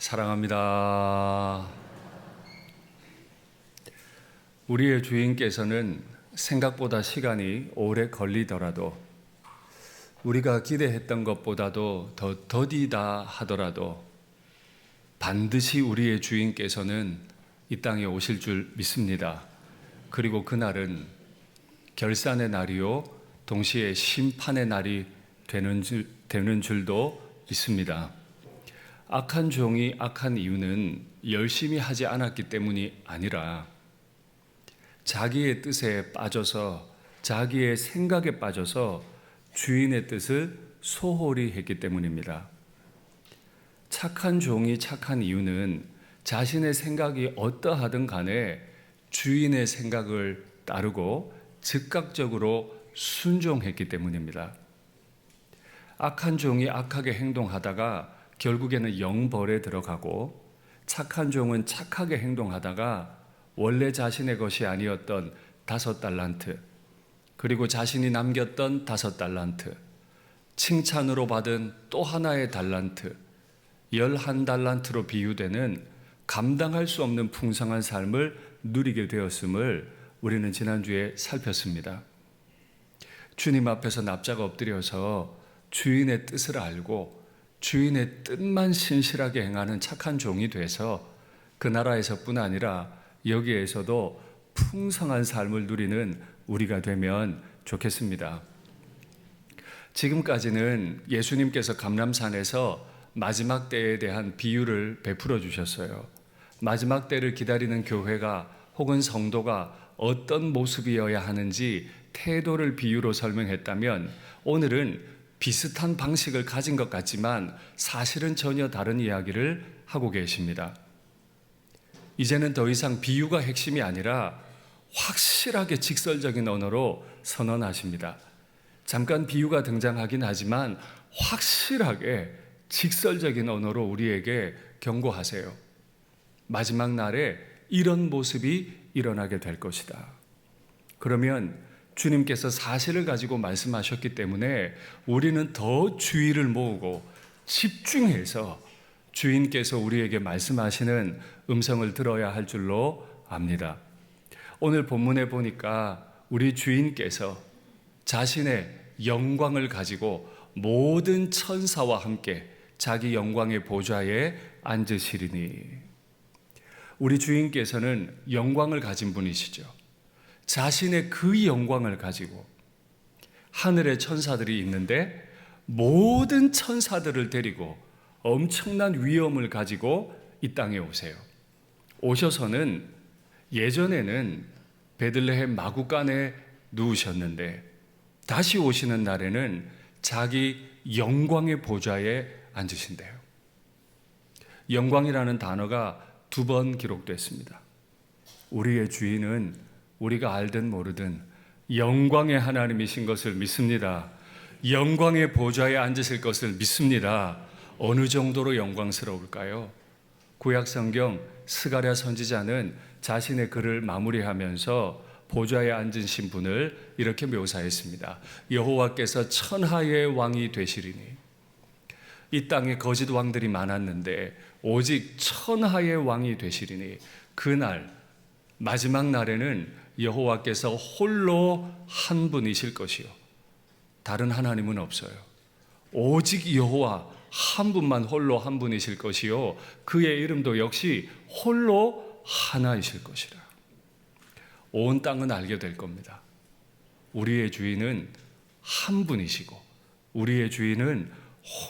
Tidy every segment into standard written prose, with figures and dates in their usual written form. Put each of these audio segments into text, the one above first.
사랑합니다. 우리의 주인께서는 생각보다 시간이 오래 걸리더라도, 우리가 기대했던 것보다도 더 더디다 하더라도 반드시 우리의 주인께서는 이 땅에 오실 줄 믿습니다. 그리고 그날은 결산의 날이요 동시에 심판의 날이 되는 줄도 믿습니다. 악한 종이 악한 이유는 열심히 하지 않았기 때문이 아니라 자기의 뜻에 빠져서, 자기의 생각에 빠져서 주인의 뜻을 소홀히 했기 때문입니다. 착한 종이 착한 이유는 자신의 생각이 어떠하든 간에 주인의 생각을 따르고 즉각적으로 순종했기 때문입니다. 악한 종이 악하게 행동하다가 결국에는 영벌에 들어가고, 착한 종은 착하게 행동하다가 원래 자신의 것이 아니었던 5달란트, 그리고 자신이 남겼던 5달란트, 칭찬으로 받은 또 하나의 달란트, 11달란트로 비유되는 감당할 수 없는 풍성한 삶을 누리게 되었음을 우리는 지난주에 살폈습니다. 주님 앞에서 납작 엎드려서 주인의 뜻을 알고 주인의 뜻만 신실하게 행하는 착한 종이 돼서 그 나라에서뿐 아니라 여기에서도 풍성한 삶을 누리는 우리가 되면 좋겠습니다. 지금까지는 예수님께서 감람산에서 마지막 때에 대한 비유를 베풀어 주셨어요. 마지막 때를 기다리는 교회가 혹은 성도가 어떤 모습이어야 하는지 태도를 비유로 설명했다면, 오늘은 비슷한 방식을 가진 것 같지만 사실은 전혀 다른 이야기를 하고 계십니다. 이제는 더 이상 비유가 핵심이 아니라 확실하게 직설적인 언어로 선언하십니다. 잠깐 비유가 등장하긴 하지만 확실하게 직설적인 언어로 우리에게 경고하세요. 마지막 날에 이런 모습이 일어나게 될 것이다. 그러면 주님께서 사실을 가지고 말씀하셨기 때문에 우리는 더 주의를 모으고 집중해서 주인께서 우리에게 말씀하시는 음성을 들어야 할 줄로 압니다. 오늘 본문에 보니까 우리 주인께서 자신의 영광을 가지고 모든 천사와 함께 자기 영광의 보좌에 앉으시리니, 우리 주인께서는 영광을 가진 분이시죠. 자신의 그 영광을 가지고 하늘의 천사들이 있는데 모든 천사들을 데리고 엄청난 위엄을 가지고 이 땅에 오세요. 오셔서는 예전에는 베들레헴 마구간에 누우셨는데 다시 오시는 날에는 자기 영광의 보좌에 앉으신대요. 영광이라는 단어가 2번 기록됐습니다. 우리의 주인은 우리가 알든 모르든 영광의 하나님이신 것을 믿습니다. 영광의 보좌에 앉으실 것을 믿습니다. 어느 정도로 영광스러울까요? 구약 성경 스가랴 선지자는 자신의 글을 마무리하면서 보좌에 앉으신 분을 이렇게 묘사했습니다. 여호와께서 천하의 왕이 되시리니, 이 땅에 거짓 왕들이 많았는데 오직 천하의 왕이 되시리니, 그날 마지막 날에는 여호와께서 홀로 한 분이실 것이요 다른 하나님은 없어요. 오직 여호와 한 분만 홀로 한 분이실 것이요 그의 이름도 역시 홀로 하나이실 것이라. 온 땅은 알게 될 겁니다. 우리의 주인은 한 분이시고 우리의 주인은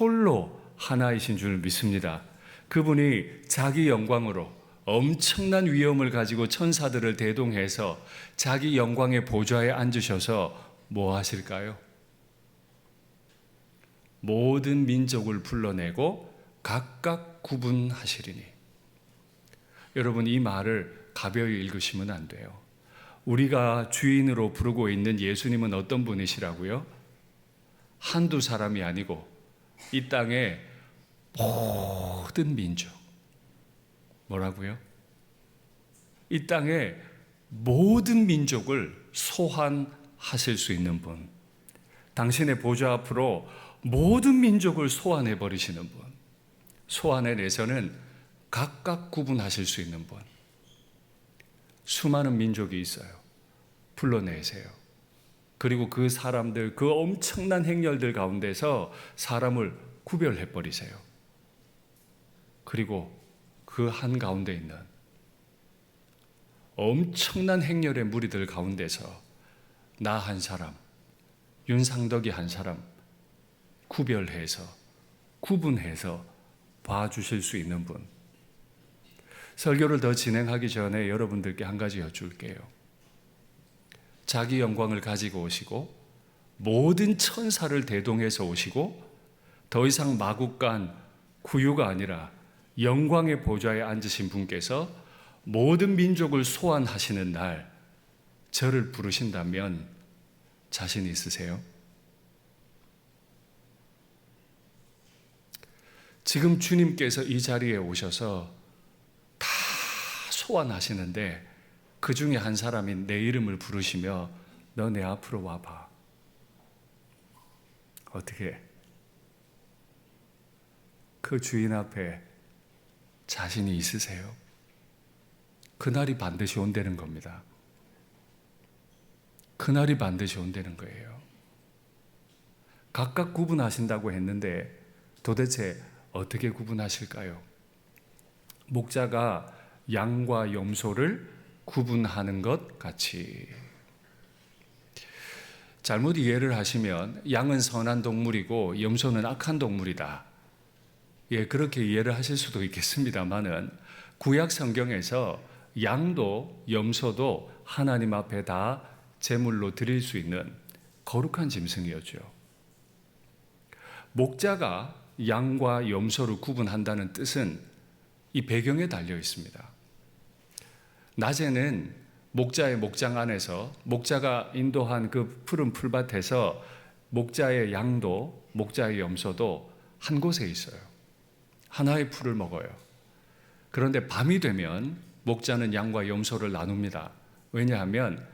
홀로 하나이신 줄 믿습니다. 그분이 자기 영광으로 엄청난 위엄을 가지고 천사들을 대동해서 자기 영광의 보좌에 앉으셔서 뭐 하실까요? 모든 민족을 불러내고 각각 구분하시리니. 여러분, 이 말을 가벼이 읽으시면 안 돼요. 우리가 주인으로 부르고 있는 예수님은 어떤 분이시라고요? 한두 사람이 아니고 이 땅의 모든 민족, 뭐라고요? 이 땅의 모든 민족을 소환하실 수 있는 분, 당신의 보좌 앞으로 모든 민족을 소환해 버리시는 분, 소환해내서는 각각 구분하실 수 있는 분. 수많은 민족이 있어요. 불러내세요. 그리고 그 사람들, 그 엄청난 행렬들 가운데서 사람을 구별해 버리세요. 그리고 그 한가운데 있는 엄청난 행렬의 무리들 가운데서 나 한 사람, 윤상덕이 한 사람 구별해서, 구분해서 봐주실 수 있는 분. 설교를 더 진행하기 전에 여러분들께 한 가지 여쭐게요. 자기 영광을 가지고 오시고 모든 천사를 대동해서 오시고 더 이상 마국간 구유가 아니라 영광의 보좌에 앉으신 분께서 모든 민족을 소환하시는 날 저를 부르신다면 자신 있으세요? 지금 주님께서 이 자리에 오셔서 다 소환하시는데 그 중에 한 사람이 내 이름을 부르시며 너 내 앞으로 와봐. 어떻게? 그 주인 앞에 자신이 있으세요? 그날이 반드시 온다는 겁니다. 그날이 반드시 온다는 거예요. 각각 구분하신다고 했는데 도대체 어떻게 구분하실까요? 목자가 양과 염소를 구분하는 것 같이. 잘못 이해를 하시면 양은 선한 동물이고 염소는 악한 동물이다. 예, 그렇게 이해를 하실 수도 있겠습니다만은 구약 성경에서 양도 염소도 하나님 앞에 다 제물로 드릴 수 있는 거룩한 짐승이었죠. 목자가 양과 염소를 구분한다는 뜻은 이 배경에 달려 있습니다. 낮에는 목자의 목장 안에서 목자가 인도한 그 푸른 풀밭에서 목자의 양도 목자의 염소도 한 곳에 있어요. 하나의 풀을 먹어요. 그런데 밤이 되면 목자는 양과 염소를 나눕니다. 왜냐하면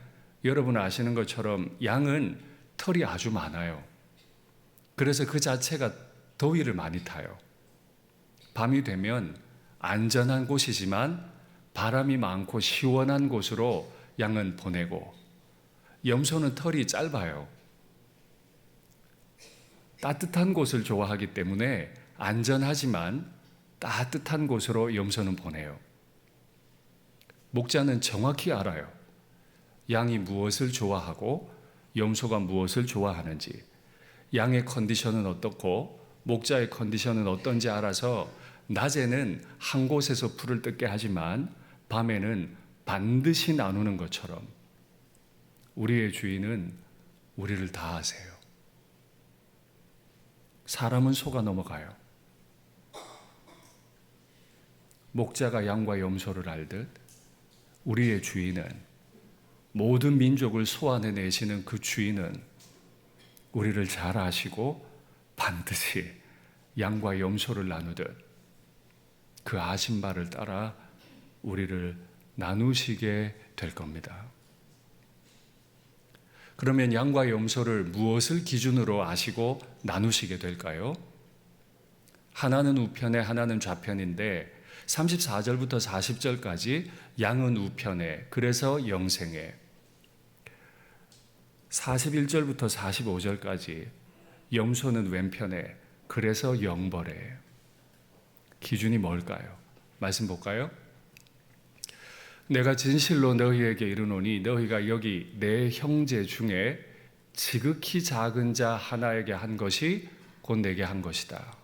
여러분 아시는 것처럼 양은 털이 아주 많아요. 그래서 그 자체가 더위를 많이 타요. 밤이 되면 안전한 곳이지만 바람이 많고 시원한 곳으로 양은 보내고, 염소는 털이 짧아요. 따뜻한 곳을 좋아하기 때문에 안전하지만 따뜻한 곳으로 염소는 보내요. 목자는 정확히 알아요. 양이 무엇을 좋아하고 염소가 무엇을 좋아하는지, 양의 컨디션은 어떻고 목자의 컨디션은 어떤지 알아서 낮에는 한 곳에서 풀을 뜯게 하지만 밤에는 반드시 나누는 것처럼 우리의 주인은 우리를 다 아세요. 사람은 속아 넘어가요. 목자가 양과 염소를 알듯 우리의 주인은, 모든 민족을 소환해내시는 그 주인은 우리를 잘 아시고 반드시 양과 염소를 나누듯 그 아신 바를 따라 우리를 나누시게 될 겁니다. 그러면 양과 염소를 무엇을 기준으로 아시고 나누시게 될까요? 하나는 우편에 하나는 좌편인데 34절부터 40절까지 양은 우편에, 그래서 영생에, 41절부터 45절까지 염소는 왼편에, 그래서 영벌에. 기준이 뭘까요? 말씀 볼까요? 내가 진실로 너희에게 이르노니 너희가 여기 내 형제 중에 지극히 작은 자 하나에게 한 것이 곧 내게 한 것이다.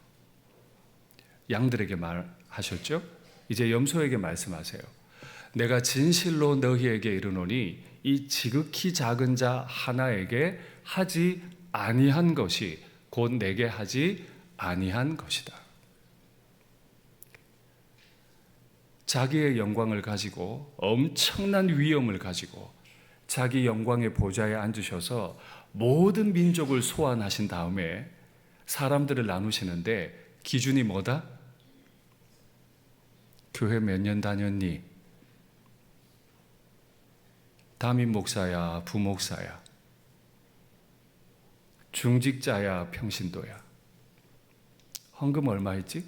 양들에게 말하셨죠? 이제 염소에게 말씀하세요. 내가 진실로 너희에게 이르노니 이 지극히 작은 자 하나에게 하지 아니한 것이 곧 내게 하지 아니한 것이다. 자기의 영광을 가지고 엄청난 위엄을 가지고 자기 영광의 보좌에 앉으셔서 모든 민족을 소환하신 다음에 사람들을 나누시는데 기준이 뭐다? 교회 몇 년 다녔니? 담임 목사야, 부목사야, 중직자야, 평신도야. 헌금 얼마 했지?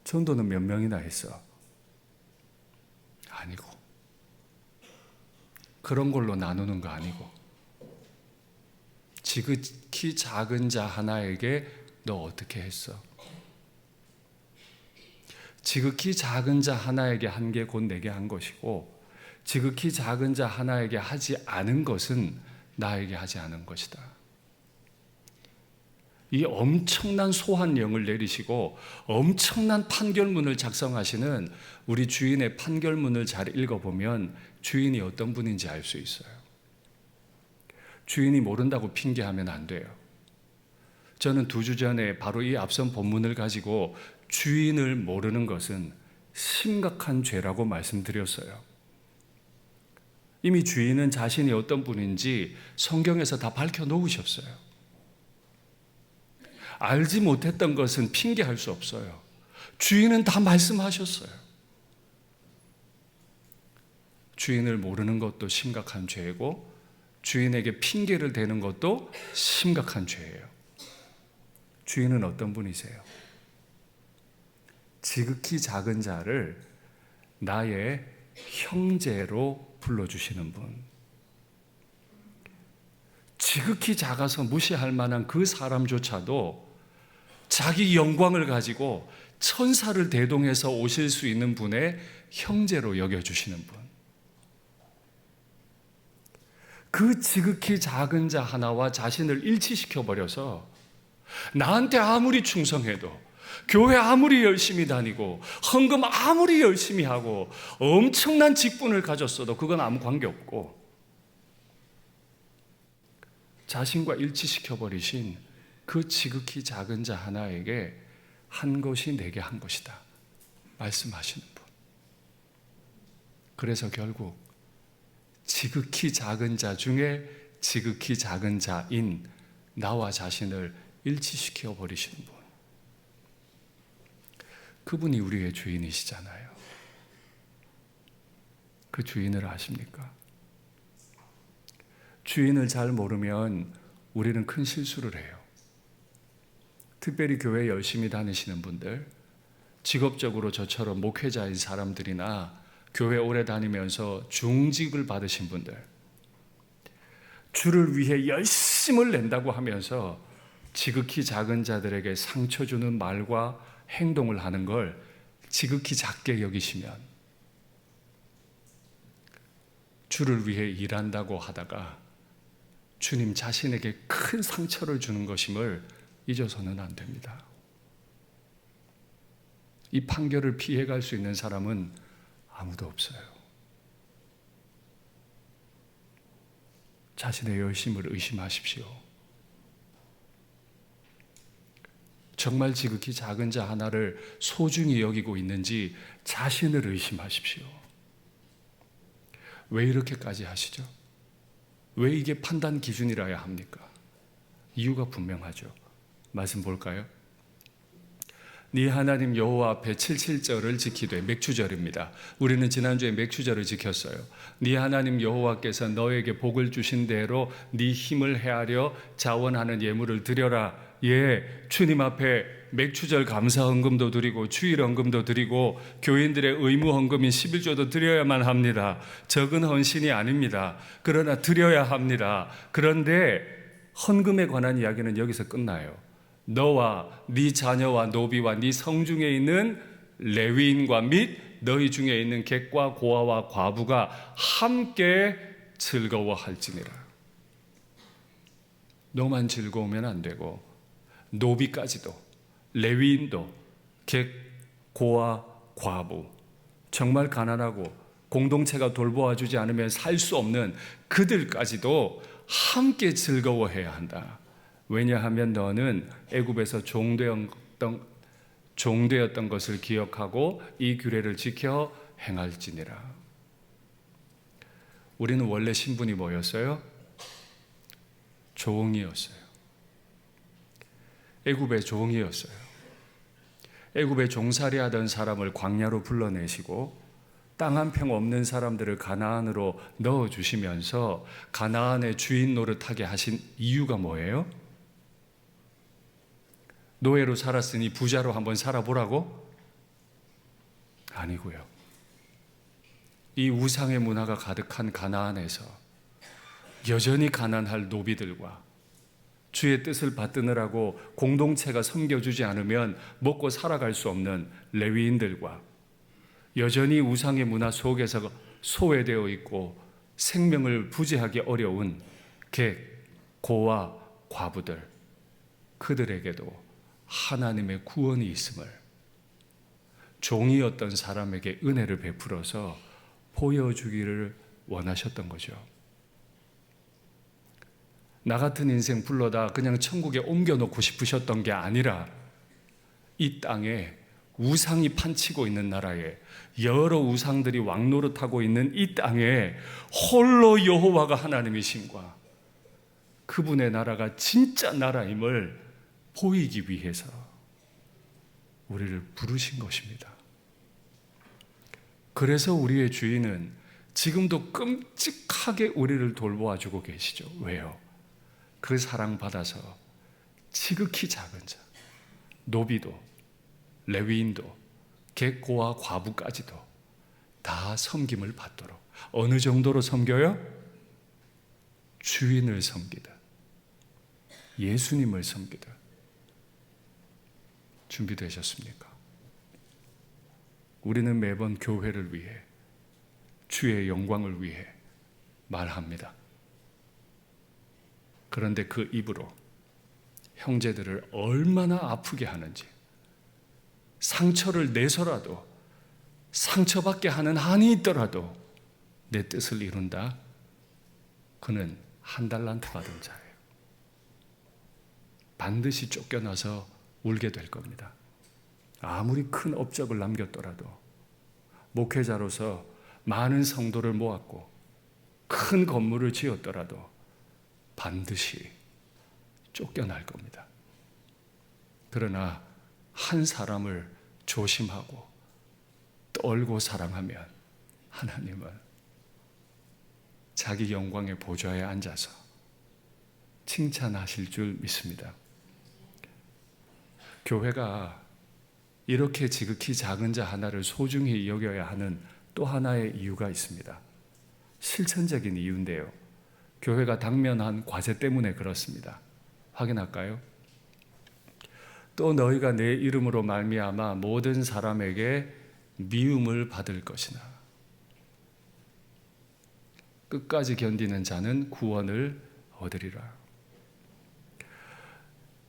전도는 몇 명이나 했어? 아니고. 그런 걸로 나누는 거 아니고. 지극히 작은 자 하나에게 너 어떻게 했어? 지극히 작은 자 하나에게 한 게 곧 내게 한 것이고, 지극히 작은 자 하나에게 하지 않은 것은 나에게 하지 않은 것이다. 이 엄청난 소환령을 내리시고 엄청난 판결문을 작성하시는 우리 주인의 판결문을 잘 읽어보면 주인이 어떤 분인지 알 수 있어요. 주인이 모른다고 핑계하면 안 돼요. 저는 2주 전에 바로 이 앞선 본문을 가지고 주인을 모르는 것은 심각한 죄라고 말씀드렸어요. 이미 주인은 자신이 어떤 분인지 성경에서 다 밝혀놓으셨어요. 알지 못했던 것은 핑계할 수 없어요. 주인은 다 말씀하셨어요. 주인을 모르는 것도 심각한 죄이고 주인에게 핑계를 대는 것도 심각한 죄예요. 주인은 어떤 분이세요? 지극히 작은 자를 나의 형제로 불러주시는 분. 지극히 작아서 무시할 만한 그 사람조차도 자기 영광을 가지고 천사를 대동해서 오실 수 있는 분의 형제로 여겨주시는 분. 그 지극히 작은 자 하나와 자신을 일치시켜버려서 나한테 아무리 충성해도, 교회 아무리 열심히 다니고, 헌금 아무리 열심히 하고, 엄청난 직분을 가졌어도 그건 아무 관계없고, 자신과 일치시켜버리신 그 지극히 작은 자 하나에게 한 것이 내게 한 것이다 말씀하시는 분. 그래서 결국 지극히 작은 자 중에 지극히 작은 자인 나와 자신을 일치시켜 버리시는 분. 그분이 우리의 주인이시잖아요. 그 주인을 아십니까? 주인을 잘 모르면 우리는 큰 실수를 해요. 특별히 교회 열심히 다니시는 분들, 직업적으로 저처럼 목회자인 사람들이나 교회 오래 다니면서 중직을 받으신 분들, 주를 위해 열심을 낸다고 하면서 지극히 작은 자들에게 상처 주는 말과 행동을 하는 걸 지극히 작게 여기시면, 주를 위해 일한다고 하다가 주님 자신에게 큰 상처를 주는 것임을 잊어서는 안 됩니다. 이 판결을 피해갈 수 있는 사람은 아무도 없어요. 자신의 열심을 의심하십시오. 정말 지극히 작은 자 하나를 소중히 여기고 있는지 자신을 의심하십시오. 왜 이렇게까지 하시죠? 왜 이게 판단 기준이라야 합니까? 이유가 분명하죠. 말씀 볼까요? 네 하나님 여호와 앞에 77절을 지키되, 맥추절입니다. 우리는 지난주에 맥추절을 지켰어요. 네 하나님 여호와께서 너에게 복을 주신 대로 네 힘을 헤아려 자원하는 예물을 드려라. 예, 주님 앞에 맥추절 감사 헌금도 드리고 주일 헌금도 드리고 교인들의 의무 헌금인 11조도 드려야만 합니다. 적은 헌신이 아닙니다. 그러나 드려야 합니다. 그런데 헌금에 관한 이야기는 여기서 끝나요. 너와 네 자녀와 노비와 네 성중에 있는 레위인과 및 너희 중에 있는 객과 고아와 과부가 함께 즐거워할지니라. 너만 즐거우면 안 되고 노비까지도, 레위인도, 객, 고아, 과부, 정말 가난하고 공동체가 돌보아주지 않으면 살 수 없는 그들까지도 함께 즐거워해야 한다. 왜냐하면 너는 애굽에서 종되었던 것을 기억하고 이 규례를 지켜 행할지니라. 우리는 원래 신분이 뭐였어요? 종이었어요. 애굽의 종이었어요. 애굽에 종살이 하던 사람을 광야로 불러내시고 땅 한 평 없는 사람들을 가나안으로 넣어주시면서 가나안의 주인 노릇하게 하신 이유가 뭐예요? 노예로 살았으니 부자로 한번 살아보라고? 아니고요. 이 우상의 문화가 가득한 가나안에서 여전히 가난할 노비들과 주의 뜻을 받드느라고 공동체가 섬겨주지 않으면 먹고 살아갈 수 없는 레위인들과 여전히 우상의 문화 속에서 소외되어 있고 생명을 부지하기 어려운 객, 고와 과부들, 그들에게도 하나님의 구원이 있음을 종이었던 사람에게 은혜를 베풀어서 보여주기를 원하셨던 거죠. 나 같은 인생 불러다 그냥 천국에 옮겨놓고 싶으셨던 게 아니라 이 땅에 우상이 판치고 있는 나라에 여러 우상들이 왕노릇하고 있는 이 땅에 홀로 여호와가 하나님이심과 그분의 나라가 진짜 나라임을 보이기 위해서 우리를 부르신 것입니다. 그래서 우리의 주인은 지금도 끔찍하게 우리를 돌보아주고 계시죠. 왜요? 그 사랑받아서 지극히 작은 자, 노비도 레위인도 객고와 과부까지도 다 섬김을 받도록. 어느 정도로 섬겨요? 주인을 섬기다, 예수님을 섬기다. 준비되셨습니까? 우리는 매번 교회를 위해, 주의 영광을 위해 말합니다. 그런데 그 입으로 형제들을 얼마나 아프게 하는지, 상처를 내서라도, 상처받게 하는 한이 있더라도 내 뜻을 이룬다. 그는 한 달란트 받은 자예요. 반드시 쫓겨나서 울게 될 겁니다. 아무리 큰 업적을 남겼더라도, 목회자로서 많은 성도를 모았고 큰 건물을 지었더라도 반드시 쫓겨날 겁니다. 그러나 한 사람을 조심하고 떨고 사랑하면 하나님은 자기 영광의 보좌에 앉아서 칭찬하실 줄 믿습니다. 교회가 이렇게 지극히 작은 자 하나를 소중히 여겨야 하는 또 하나의 이유가 있습니다. 실천적인 이유인데요, 교회가 당면한 과제 때문에 그렇습니다. 확인할까요? 또 너희가 내 이름으로 말미암아 모든 사람에게 미움을 받을 것이나 끝까지 견디는 자는 구원을 얻으리라.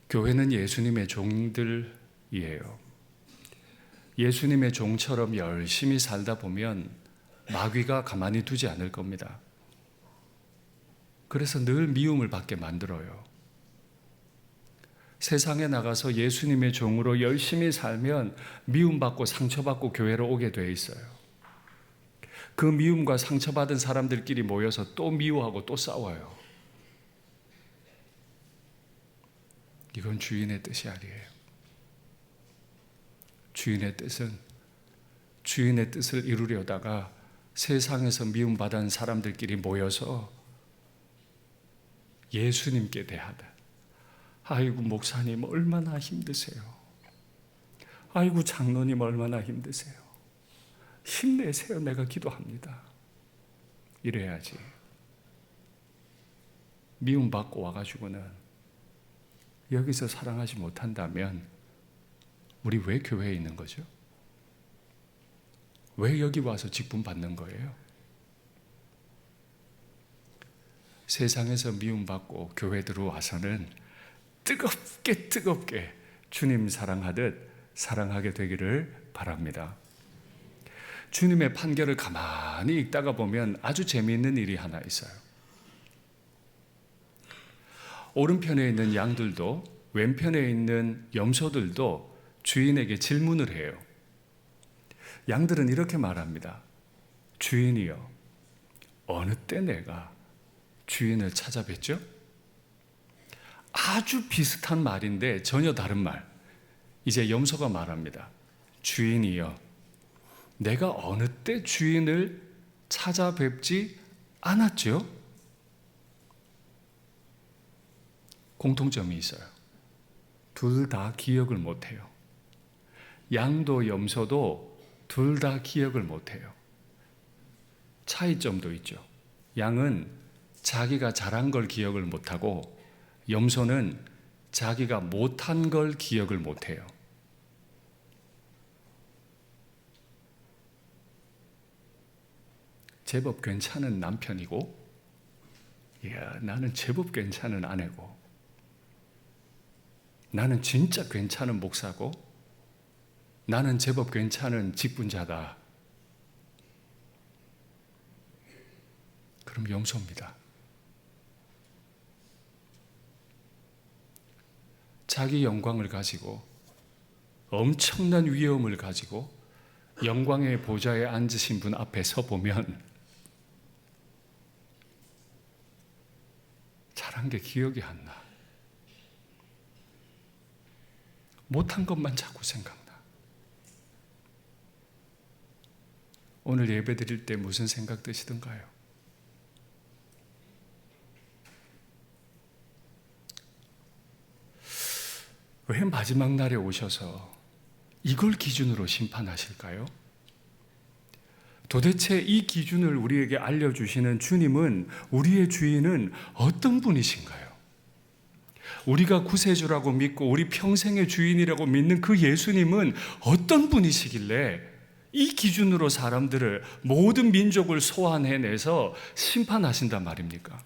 교회는 예수님의 종들이에요. 예수님의 종처럼 열심히 살다 보면 마귀가 가만히 두지 않을 겁니다. 그래서 늘 미움을 받게 만들어요. 세상에 나가서 예수님의 종으로 열심히 살면 미움받고 상처받고 교회로 오게 돼 있어요. 그 미움과 상처받은 사람들끼리 모여서 또 미워하고 또 싸워요. 이건 주인의 뜻이 아니에요. 주인의 뜻은 주인의 뜻을 이루려다가 세상에서 미움받은 사람들끼리 모여서 예수님께 대하다. 아이고 목사님 얼마나 힘드세요. 아이고 장로님 얼마나 힘드세요. 힘내세요. 내가 기도합니다. 이래야지. 미움받고 와가지고는 여기서 사랑하지 못한다면 우리 왜 교회에 있는 거죠? 왜 여기 와서 직분 받는 거예요? 세상에서 미움받고 교회 들어와서는 뜨겁게 주님 사랑하듯 사랑하게 되기를 바랍니다. 주님의 판결을 가만히 읽다가 보면 아주 재미있는 일이 하나 있어요. 오른편에 있는 양들도 왼편에 있는 염소들도 주인에게 질문을 해요. 양들은 이렇게 말합니다. 주인이여, 어느 때 내가 주인을 찾아뵀죠? 아주 비슷한 말인데 전혀 다른 말. 이제 염소가 말합니다. 주인이여, 내가 어느 때 주인을 찾아뵙지 않았죠? 공통점이 있어요. 둘 다 기억을 못해요. 양도 염소도 둘 다 기억을 못해요. 차이점도 있죠. 양은 자기가 잘한 걸 기억을 못하고 염소는 자기가 못한 걸 기억을 못해요. 제법 괜찮은 남편이고, 이야, 나는 제법 괜찮은 아내고, 나는 진짜 괜찮은 목사고, 나는 제법 괜찮은 직분자다. 그럼 염소입니다. 자기 영광을 가지고 엄청난 위엄을 가지고 영광의 보좌에 앉으신 분 앞에 서 보면 잘한 게 기억이 안 나. 못한 것만 자꾸 생각나. 오늘 예배 드릴 때 무슨 생각 드시던가요? 왜 마지막 날에 오셔서 이걸 기준으로 심판하실까요? 도대체 이 기준을 우리에게 알려주시는 주님은, 우리의 주인은 어떤 분이신가요? 우리가 구세주라고 믿고 우리 평생의 주인이라고 믿는 그 예수님은 어떤 분이시길래 이 기준으로 사람들을, 모든 민족을 소환해내서 심판하신단 말입니까?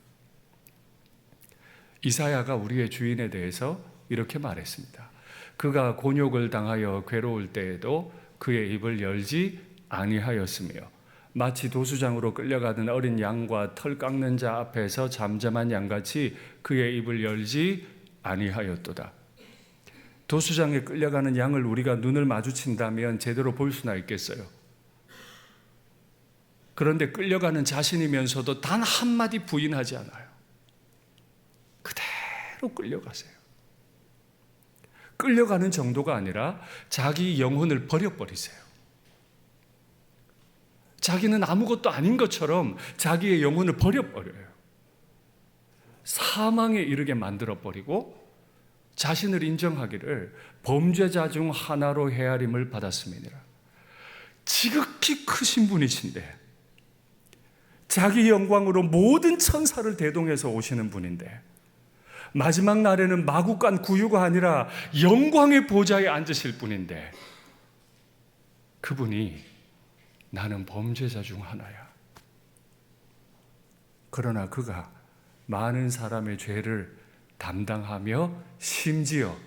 이사야가 우리의 주인에 대해서 이렇게 말했습니다. 그가 곤욕을 당하여 괴로울 때에도 그의 입을 열지 아니하였으며 마치 도수장으로 끌려가는 어린 양과 털 깎는 자 앞에서 잠잠한 양같이 그의 입을 열지 아니하였도다. 도수장에 끌려가는 양을 우리가 눈을 마주친다면 제대로 볼 수나 있겠어요? 그런데 끌려가는 자신이면서도 단 한마디 부인하지 않아요. 그대로 끌려가세요. 끌려가는 정도가 아니라 자기 영혼을 버려버리세요. 자기는 아무것도 아닌 것처럼 자기의 영혼을 버려버려요. 사망에 이르게 만들어버리고 자신을 인정하기를 범죄자 중 하나로 헤아림을 받았음이니라. 지극히 크신 분이신데, 자기 영광으로 모든 천사를 대동해서 오시는 분인데, 마지막 날에는 마구간 구유가 아니라 영광의 보좌에 앉으실 분인데, 그분이 나는 범죄자 중 하나야. 그러나 그가 많은 사람의 죄를 담당하며 심지어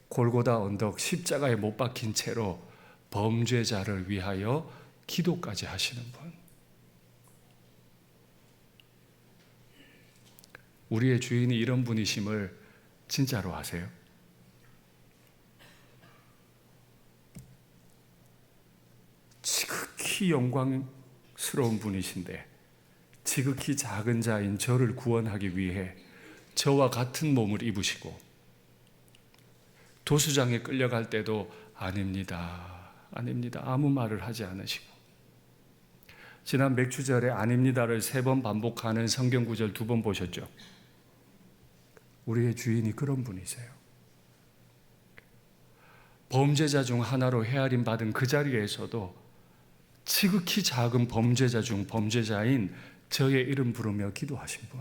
골고다 언덕 십자가에 못 박힌 채로 범죄자를 위하여 기도까지 하시는 분. 우리의 주인이 이런 분이심을 진짜로 아세요? 지극히 영광스러운 분이신데 지극히 작은 자인 저를 구원하기 위해 저와 같은 몸을 입으시고, 도수장에 끌려갈 때도 아닙니다, 아닙니다 아무 말을 하지 않으시고, 지난 맥주절에 아닙니다를 3번 반복하는 성경 구절 2번 보셨죠? 우리의 주인이 그런 분이세요. 범죄자 중 하나로 헤아림 받은 그 자리에서도 지극히 작은 범죄자 중 범죄자인 저의 이름 부르며 기도하신 분.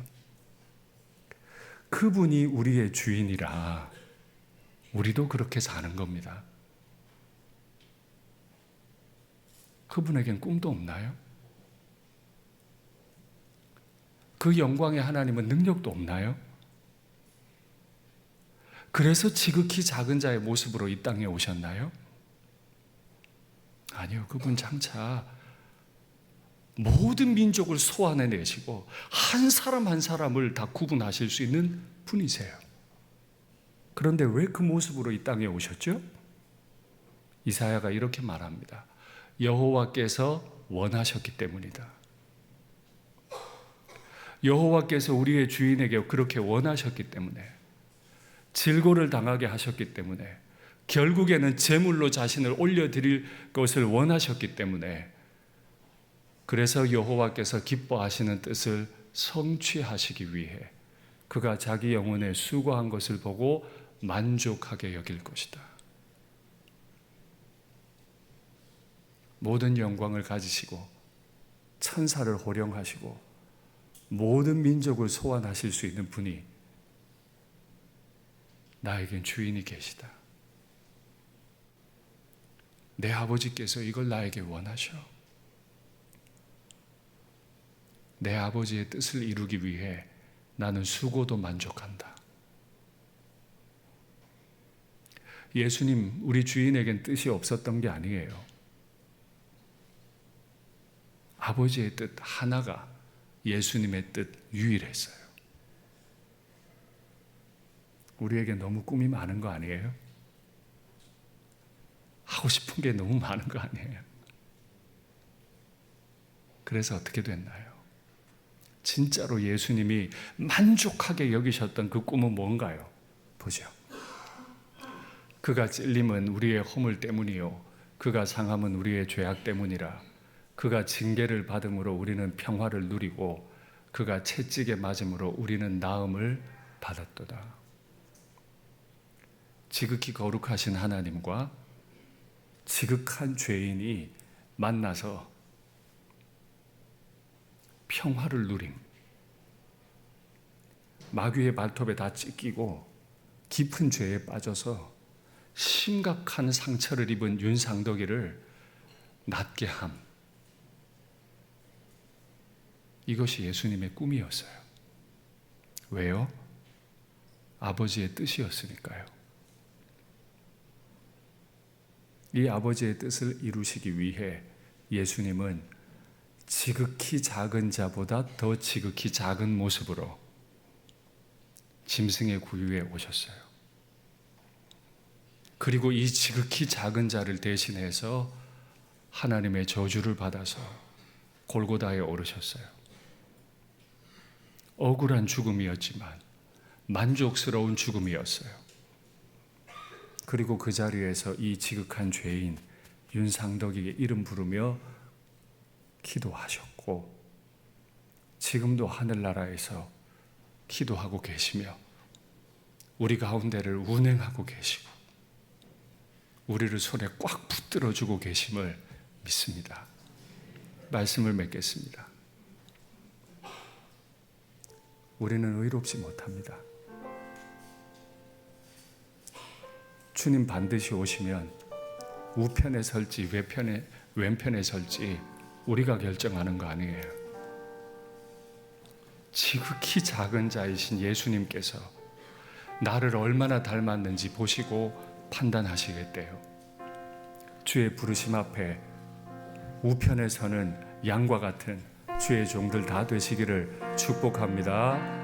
그분이 우리의 주인이라 우리도 그렇게 사는 겁니다. 그분에겐 꿈도 없나요? 그 영광의 하나님은 능력도 없나요? 그래서 지극히 작은 자의 모습으로 이 땅에 오셨나요? 아니요. 그분 장차 모든 민족을 소환해내시고 한 사람 한 사람을 다 구분하실 수 있는 분이세요. 그런데 왜 그 모습으로 이 땅에 오셨죠? 이사야가 이렇게 말합니다. 여호와께서 원하셨기 때문이다. 여호와께서 우리의 주인에게 그렇게 원하셨기 때문에, 질고를 당하게 하셨기 때문에, 결국에는 제물로 자신을 올려드릴 것을 원하셨기 때문에, 그래서 여호와께서 기뻐하시는 뜻을 성취하시기 위해 그가 자기 영혼에 수고한 것을 보고 만족하게 여길 것이다. 모든 영광을 가지시고 천사를 호령하시고 모든 민족을 소환하실 수 있는 분이 나에겐 주인이 계시다. 내 아버지께서 이걸 나에게 원하셔. 내 아버지의 뜻을 이루기 위해 나는 수고도 만족한다. 예수님, 우리 주인에겐 뜻이 없었던 게 아니에요. 아버지의 뜻 하나가 예수님의 뜻 유일했어요. 우리에게 너무 꿈이 많은 거 아니에요? 하고 싶은 게 너무 많은 거 아니에요? 그래서 어떻게 됐나요? 진짜로 예수님이 만족하게 여기셨던 그 꿈은 뭔가요? 보죠. 그가 찔림은 우리의 허물 때문이요 그가 상함은 우리의 죄악 때문이라. 그가 징계를 받음으로 우리는 평화를 누리고 그가 채찍에 맞음으로 우리는 나음을 받았도다. 지극히 거룩하신 하나님과 지극한 죄인이 만나서 평화를 누림. 마귀의 발톱에 다 찢기고 깊은 죄에 빠져서 심각한 상처를 입은 윤상덕이를 낫게 함. 이것이 예수님의 꿈이었어요. 왜요? 아버지의 뜻이었으니까요. 이 아버지의 뜻을 이루시기 위해 예수님은 지극히 작은 자보다 더 지극히 작은 모습으로 짐승의 구유에 오셨어요. 그리고 이 지극히 작은 자를 대신해서 하나님의 저주를 받아서 골고다에 오르셨어요. 억울한 죽음이었지만 만족스러운 죽음이었어요. 그리고 그 자리에서 이 지극한 죄인 윤상덕에게 이름 부르며 기도하셨고 지금도 하늘나라에서 기도하고 계시며 우리 가운데를 운행하고 계시고 우리를 손에 꽉 붙들어주고 계심을 믿습니다. 말씀을 맺겠습니다. 우리는 의롭지 못합니다. 주님 반드시 오시면 우편에 설지 왼편에 설지 우리가 결정하는 거 아니에요. 지극히 작은 자이신 예수님께서 나를 얼마나 닮았는지 보시고 판단하시겠대요. 주의 부르심 앞에 우편에 서는 양과 같은 주의 종들 다 되시기를 축복합니다.